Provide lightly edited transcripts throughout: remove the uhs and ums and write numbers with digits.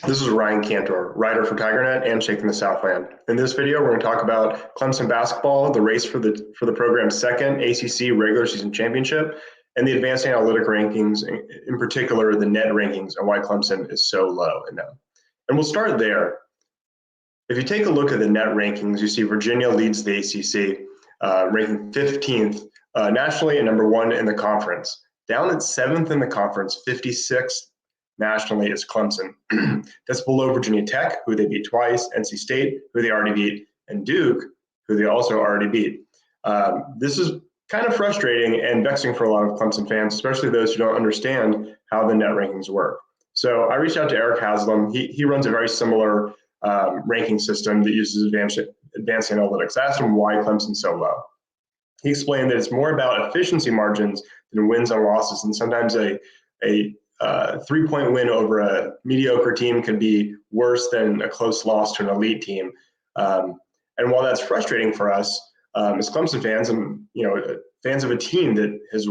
This is Ryan Cantor, writer for TigerNet and Shaking the Southland. In this video, we're going to talk about Clemson basketball, the race for the program's second ACC regular season championship, and the advanced analytic rankings, in particular the net rankings, and why Clemson is so low in them. And we'll start there. If you take a look at the net rankings, you see Virginia leads the ACC, ranking 15th nationally and number 1 in the conference. Down at 7th in the conference, 56th nationally is Clemson. That's below Virginia Tech, who they beat twice, NC State, who they already beat, and Duke, who they also already beat. This is kind of frustrating and vexing for a lot of Clemson fans, especially those who don't understand how the net rankings work. So I reached out to Eric Haslam. He runs a very similar ranking system that uses advanced analytics. I asked him why Clemson's so low. He explained that it's more about efficiency margins than wins and losses, and sometimes a 3-point win over a mediocre team can be worse than a close loss to an elite team. And while that's frustrating for us as Clemson fans, and fans of a team that has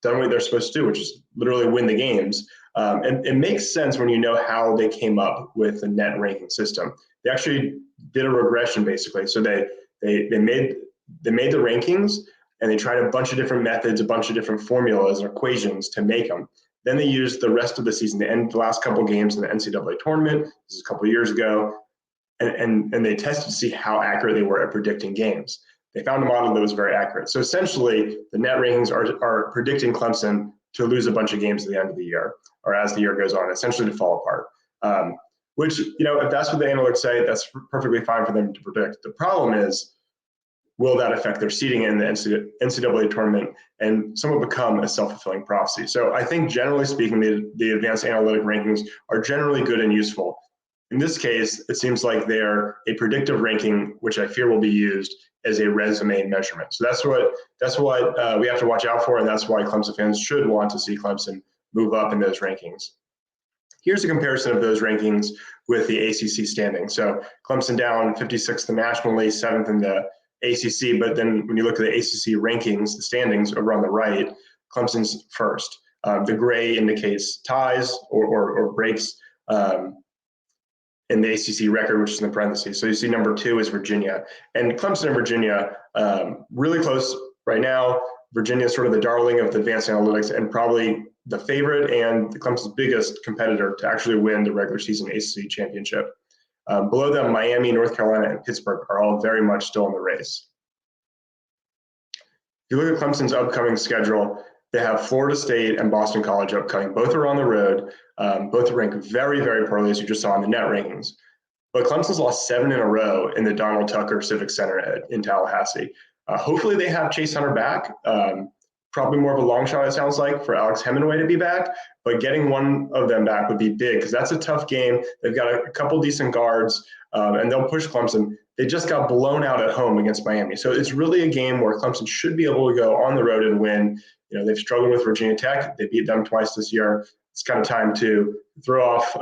done what they're supposed to do, which is literally win the games, and it makes sense when you know how they came up with the net ranking system. They actually did a regression, basically. So they made the rankings, and they tried a bunch of different methods, a bunch of different formulas or equations to make them. Then they used the rest of the season to end the last couple of games in the NCAA tournament. This is a couple of years ago. And they tested to see how accurate they were at predicting games. They found a model that was very accurate. So essentially, the net rankings are predicting Clemson to lose a bunch of games at the end of the year, or as the year goes on, essentially to fall apart. Which, if that's what the analytics say, that's perfectly fine for them to predict. The problem is, will that affect their seeding in the NCAA tournament and somewhat become a self-fulfilling prophecy? So I think generally speaking, the advanced analytic rankings are generally good and useful. In this case, it seems like they're a predictive ranking, which I fear will be used as a resume measurement. So that's what we have to watch out for, and that's why Clemson fans should want to see Clemson move up in those rankings. Here's a comparison of those rankings with the ACC standing. So Clemson down 56th nationally, 7th in the ACC, but then when you look at the ACC rankings, the standings over on the right, Clemson's first. The gray indicates ties or breaks in the ACC record, which is in the parentheses. So you see number 2 is Virginia. And Clemson and Virginia, really close right now. Virginia is sort of the darling of the advanced analytics and probably the favorite and Clemson's biggest competitor to actually win the regular season ACC championship. Below them, Miami, North Carolina, and Pittsburgh are all very much still in the race. If you look at Clemson's upcoming schedule, they have Florida State and Boston College upcoming. Both are on the road. Both rank very, very poorly, as you just saw in the net rankings. But Clemson's lost 7 in a row in the Donald Tucker Civic Center in Tallahassee. Hopefully they have Chase Hunter back. Probably more of a long shot, it sounds like, for Alex Hemingway to be back. But getting one of them back would be big because that's a tough game. They've got a couple decent guards, and they'll push Clemson. They just got blown out at home against Miami. So it's really a game where Clemson should be able to go on the road and win. They've struggled with Virginia Tech. They beat them twice this year. It's kind of time to throw off,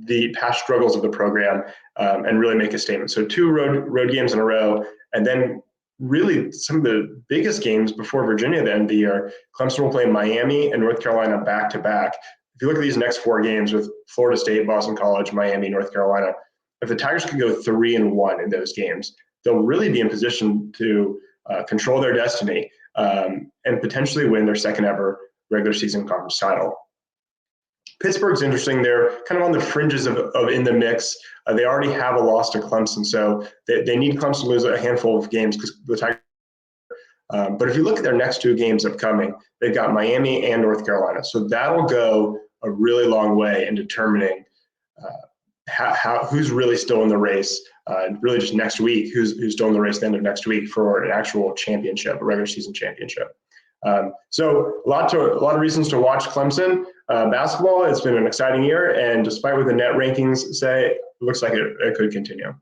the past struggles of the program and really make a statement. So 2 road games in a row, and then really some of the biggest games before Virginia at the end of the year. Clemson will play Miami and North Carolina back-to-back. If you look at these next 4 games with Florida State, Boston College, Miami, North Carolina, if the Tigers could go 3-1 in those games, they'll really be in position to control their destiny and potentially win their second ever regular season conference title. Pittsburgh's interesting. They're kind of on the fringes of in the mix. They already have a loss to Clemson, so they need Clemson to lose a handful of games because the Tigers. But if you look at their next 2 games upcoming, they've got Miami and North Carolina. So that'll go a really long way in determining who's really still in the race. Really, just next week, who's still in the race at the end of next week for an actual championship, a regular season championship. So a lot of reasons to watch Clemson basketball. It's been an exciting year, and despite what the net rankings say, it looks like it could continue.